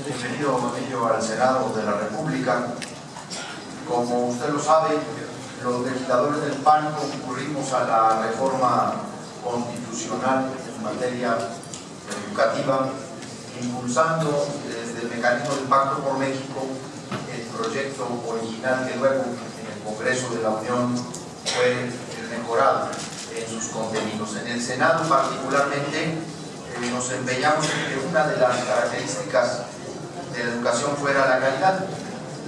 Bienvenido, Matillo, al Senado de la República. Como usted lo sabe, los legisladores del PAN concurrimos a la reforma constitucional en materia educativa, impulsando desde el mecanismo del Pacto por México el proyecto original que luego en el Congreso de la Unión fue mejorado en sus contenidos. En el Senado particularmente nos empeñamos en que una de las características de la educación fuera la calidad.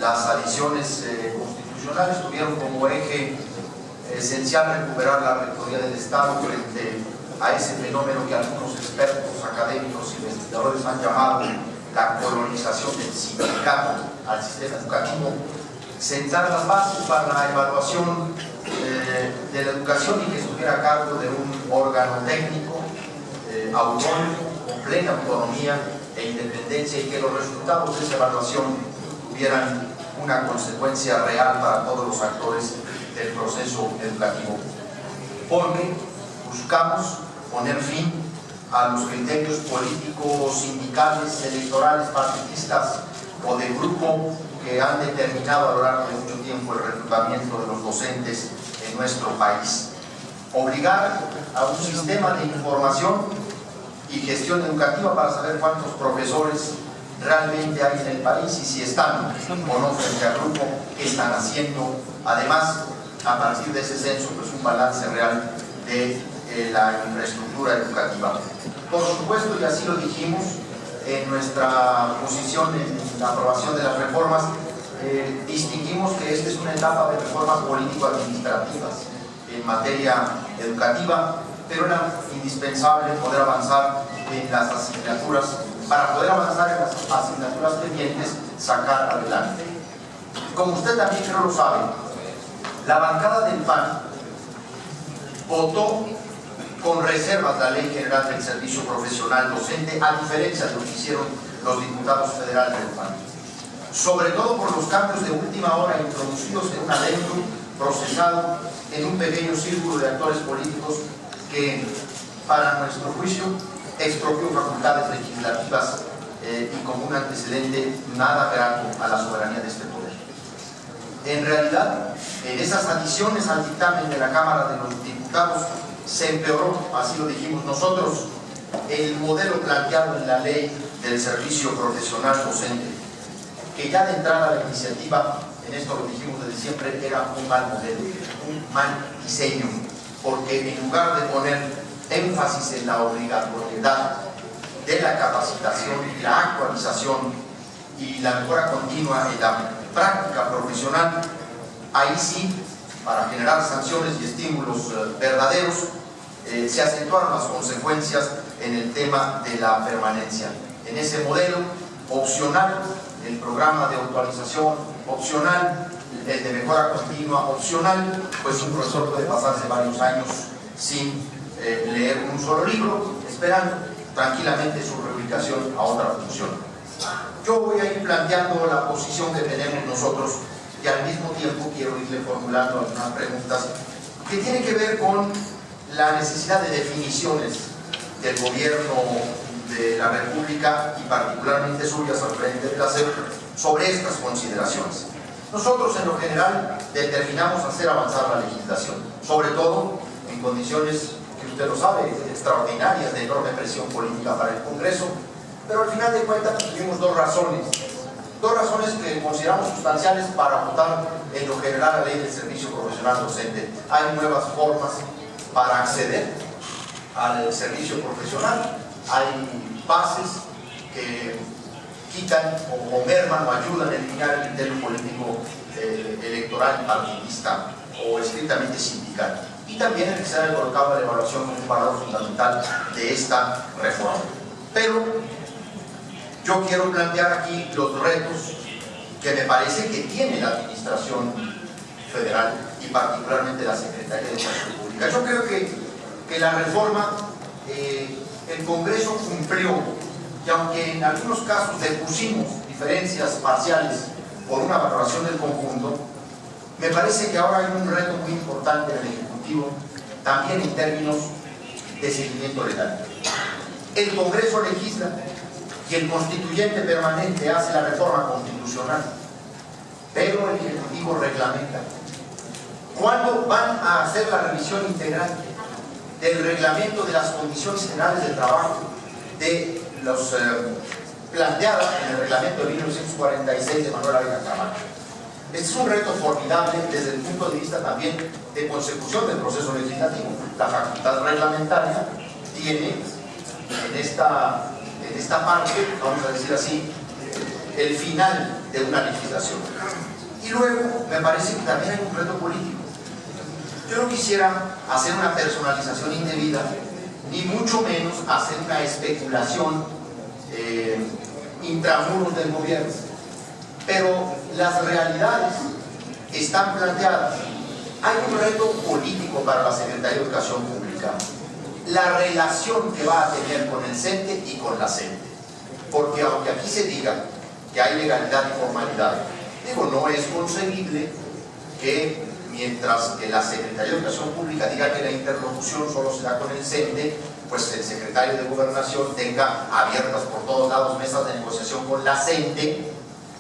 Las adiciones constitucionales tuvieron como eje esencial recuperar la rectoría del Estado frente a ese fenómeno que algunos expertos académicos e investigadores han llamado la colonización del sindicato al sistema educativo, sentar las bases para la evaluación de la educación y que estuviera a cargo de un órgano técnico autónomo, con plena autonomía e independencia, y que los resultados de esa evaluación tuvieran una consecuencia real para todos los actores del proceso educativo. Porque buscamos poner fin a los criterios políticos, sindicales, electorales, partidistas o de grupo que han determinado a lo largo de mucho tiempo el reclutamiento de los docentes en nuestro país. Obligar a un sistema de información y gestión educativa para saber cuántos profesores realmente hay en el país y si están o no frente al grupo, qué están haciendo. Además, a partir de ese censo, pues un balance real de la infraestructura educativa. Por supuesto, y así lo dijimos en nuestra posición en la aprobación de las reformas, distinguimos que esta es una etapa de reformas político-administrativas en materia educativa, pero era indispensable poder avanzar en las asignaturas. Para poder avanzar en las asignaturas pendientes, sacar adelante. Como usted también creo lo sabe, la bancada del PAN votó con reservas la Ley General del Servicio Profesional Docente, a diferencia de lo que hicieron los diputados federales del PAN. Sobre todo por los cambios de última hora introducidos en un adendum procesado en un pequeño círculo de actores políticos que, para nuestro juicio, expropió facultades legislativas y como un antecedente nada grato a la soberanía de este poder. En realidad, en esas adiciones al dictamen de la Cámara de los Diputados se empeoró, así lo dijimos nosotros, el modelo planteado en la Ley del Servicio Profesional Docente, que ya de entrada la iniciativa, en esto lo dijimos desde siempre, era un mal modelo, un mal diseño, porque en lugar de poner énfasis en la obligatoriedad de la capacitación y la actualización y la mejora continua en la práctica profesional, ahí sí, para generar sanciones y estímulos verdaderos, se acentuaron las consecuencias en el tema de la permanencia. En ese modelo opcional, el programa de actualización opcional, el de mejora continua opcional, pues un profesor puede pasarse varios años sin leer un solo libro, esperando tranquilamente su reubicación a otra función. Yo voy a ir planteando la posición que tenemos nosotros y al mismo tiempo quiero irle formulando algunas preguntas que tienen que ver con la necesidad de definiciones del gobierno de la República y particularmente suyas al frente de la SEP sobre estas consideraciones. Nosotros en lo general determinamos hacer avanzar la legislación, sobre todo en condiciones que usted lo sabe, extraordinarias, de enorme presión política para el Congreso, pero al final de cuentas tuvimos dos razones que consideramos sustanciales para votar en lo general a la Ley del Servicio Profesional Docente. Hay nuevas formas para acceder al servicio profesional, hay bases que quitan o merman o ayudan a eliminar el criterio político electoral, partidista o estrictamente sindical. Y también el que se haya colocado la evaluación como un valor fundamental de esta reforma. Pero yo quiero plantear aquí los retos que me parece que tiene la Administración Federal y particularmente la Secretaría de Educación Pública. Yo creo que la reforma, el Congreso cumplió, y aunque en algunos casos depusimos diferencias parciales por una valoración del conjunto, me parece que ahora hay un reto muy importante en el Ejecutivo, también en términos de seguimiento legal. El Congreso legisla, y el constituyente permanente hace la reforma constitucional, pero el Ejecutivo reglamenta. ¿Cuándo van a hacer la revisión integral del reglamento de las condiciones generales del trabajo, de los planteadas en el reglamento de 1946 de Manuel Ávila Camacho? Este es un reto formidable desde el punto de vista también de consecución del proceso legislativo. La facultad reglamentaria tiene en esta parte, vamos a decir así, el final de una legislación. Y luego me parece que también hay un reto político. Yo no quisiera hacer una personalización indebida, ni mucho menos hacer una especulación intramuros del gobierno, pero las realidades están planteadas. Hay un reto político para la Secretaría de Educación Pública, la relación que va a tener con el CENTE y con la CENTE, porque aunque aquí se diga que hay legalidad y formalidad, no es concebible que mientras que la Secretaría de Educación Pública diga que la interlocución solo se da con el CENTE, pues el secretario de Gobernación tenga abiertas por todos lados mesas de negociación con la CENTE,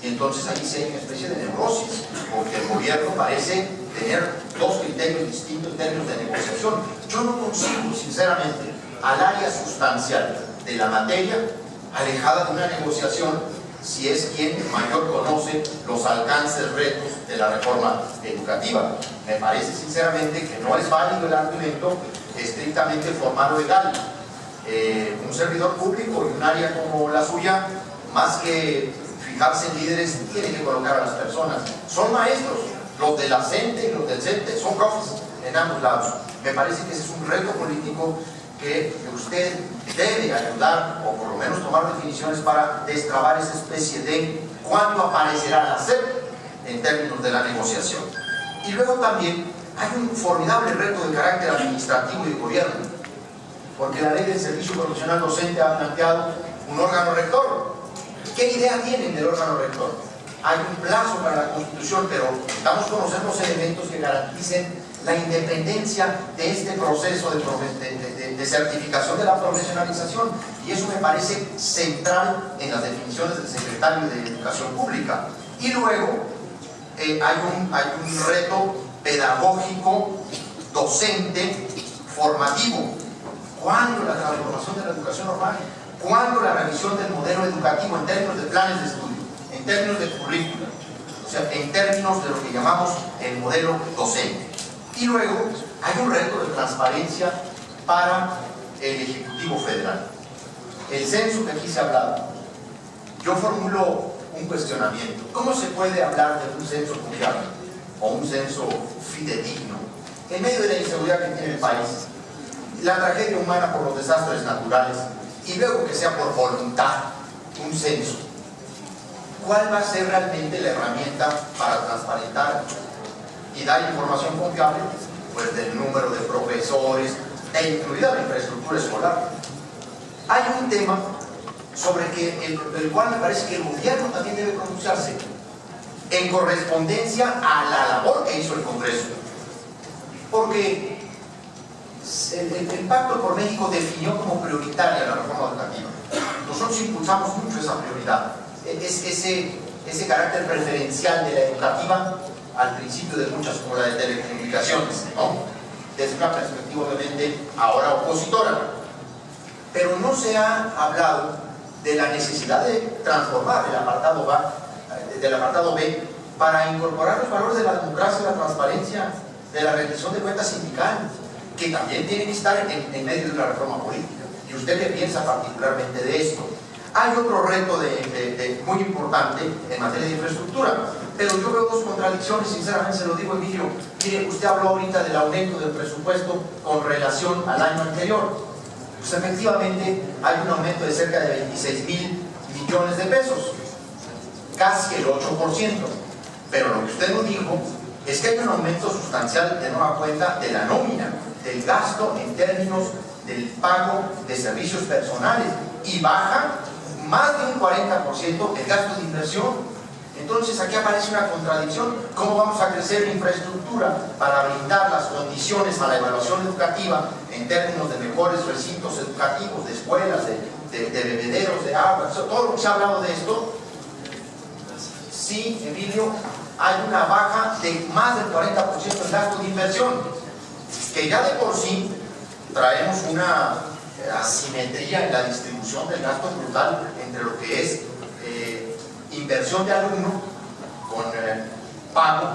y entonces ahí sí hay una especie de neurosis, porque el gobierno parece tener dos criterios distintos en términos de negociación. Yo no consigo, sinceramente, al área sustancial de la materia alejada de una negociación, si es quien mayor conoce los alcances, retos de la reforma educativa. Me parece sinceramente que no es válido el argumento estrictamente formal o legal. Un servidor público y un área como la suya, más que fijarse en líderes, tiene que colocar a las personas. Son maestros, los de la CENTE y los del CENTE son profes en ambos lados. Me parece que ese es un reto político que usted debe ayudar, o por lo menos tomar definiciones para destrabar esa especie de cuándo aparecerá la SEP en términos de la negociación. Y luego también hay un formidable reto de carácter administrativo y de gobierno, porque la ley del servicio profesional docente ha planteado un órgano rector. ¿Qué idea tienen del órgano rector? Hay un plazo para la Constitución, pero necesitamos conocer los elementos que garanticen la independencia de este proceso de certificación de la profesionalización, y eso me parece central en las definiciones del secretario de Educación Pública. Y luego hay un reto pedagógico, docente, formativo. ¿Cuándo la transformación de la educación normal? ¿Cuándo la revisión del modelo educativo en términos de planes de estudio, en términos de currícula, o sea, en términos de lo que llamamos el modelo docente? Y luego hay un reto de transparencia para el Ejecutivo Federal. El censo que aquí se ha hablado, yo formulo un cuestionamiento. ¿Cómo se puede hablar de un censo confiable o un censo fidedigno en medio de la inseguridad que tiene el país, la tragedia humana por los desastres naturales, y luego que sea por voluntad un censo? ¿Cuál va a ser realmente la herramienta para transparentar y dar información confiable? Pues del número de profesores, e incluida la infraestructura escolar. Hay un tema sobre el cual me parece que el gobierno también debe pronunciarse, en correspondencia a la labor que hizo el Congreso, porque el Pacto por México definió como prioritaria la reforma educativa. Nosotros impulsamos mucho esa prioridad, ese carácter preferencial de la educativa al principio de muchas, como la de telecomunicaciones, ¿no? Desde una perspectiva obviamente ahora opositora. Pero no se ha hablado de la necesidad de transformar del apartado B para incorporar los valores de la democracia, la transparencia, de la rendición de cuentas sindical, que también tienen que estar en medio de una reforma política. ¿Y usted qué piensa particularmente de esto? Hay otro reto muy importante en materia de infraestructura, pero yo veo dos contradicciones, sinceramente se lo digo, Emilio. Mire, usted habló ahorita del aumento del presupuesto con relación al año anterior. Pues efectivamente hay un aumento de cerca de 26,000 millones de pesos, casi el 8%. Pero lo que usted nos dijo es que hay un aumento sustancial de nueva cuenta de la nómina, del gasto en términos del pago de servicios personales, y baja más de un 40% el gasto de inversión. Entonces aquí aparece una contradicción. ¿Cómo vamos a crecer la infraestructura para brindar las condiciones a la evaluación educativa en términos de mejores recintos educativos, de escuelas, de de bebederos, de agua, todo lo que se ha hablado de esto, sí, Emilio, hay una baja de más del 40% en gasto de inversión, que ya de por sí traemos una asimetría en la distribución del gasto brutal entre lo que es inversión de alumno con pago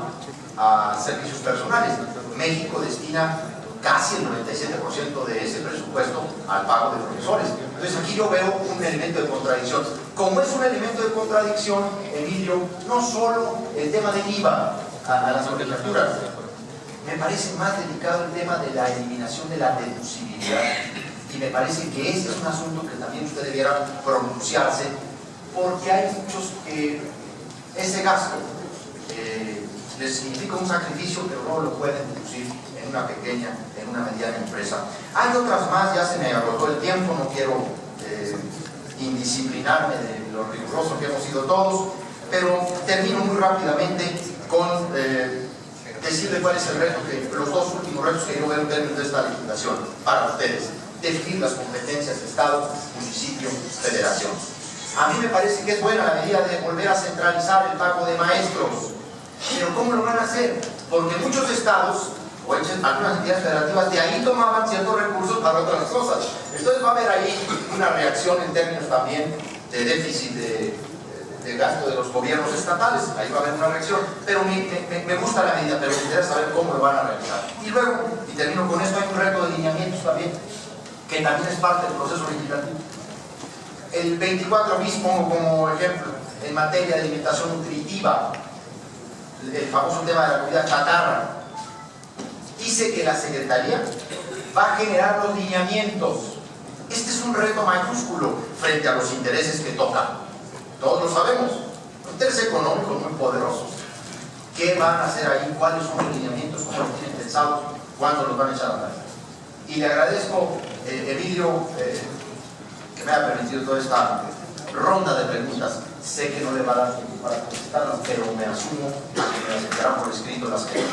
a servicios personales. México destina casi el 97% de ese presupuesto al pago de profesores. Entonces aquí yo veo un elemento de contradicción. Como es un elemento de contradicción, Emilio, no solo el tema del IVA a las colegiaturas, me parece más delicado el tema de la eliminación de la deducibilidad, y me parece que ese es un asunto que también usted debiera pronunciarse, porque hay muchos que ese gasto les significa un sacrificio, pero no lo pueden deducir en una pequeña, en una mediana empresa. Hay otras más, ya se me agotó el tiempo, no quiero indisciplinarme de lo riguroso que hemos sido todos, pero termino muy rápidamente con decirle cuál es el reto, los dos últimos retos que yo veo en términos de esta legislación para ustedes: definir las competencias de Estado, municipio, federación. A mí me parece que es buena la medida de volver a centralizar el pago de maestros, pero ¿cómo lo van a hacer? Porque muchos estados o algunas entidades federativas de ahí tomaban ciertos recursos para otras cosas. Entonces va a haber ahí una reacción en términos también de déficit de gasto de los gobiernos estatales. Ahí va a haber una reacción, pero me gusta la medida, pero me interesa saber cómo lo van a realizar. Y luego, y termino con esto, hay un reto de lineamientos también, que también es parte del proceso legislativo. El 24 bis pongo como ejemplo, en materia de alimentación nutritiva, el famoso tema de la comida chatarra. Dice que la Secretaría va a generar los lineamientos. Este es un reto mayúsculo frente a los intereses que toca. Todos lo sabemos, intereses económicos muy poderosos. ¿Qué van a hacer ahí? ¿Cuáles son los lineamientos? ¿Cómo los tienen pensados? ¿Cuándo los van a echar a andar? Y le agradezco, Emilio, que me haya permitido toda esta ronda de preguntas. Sé que no le va a dar tiempo para contestarlas, pero me asumo a que me las enviarán por escrito las que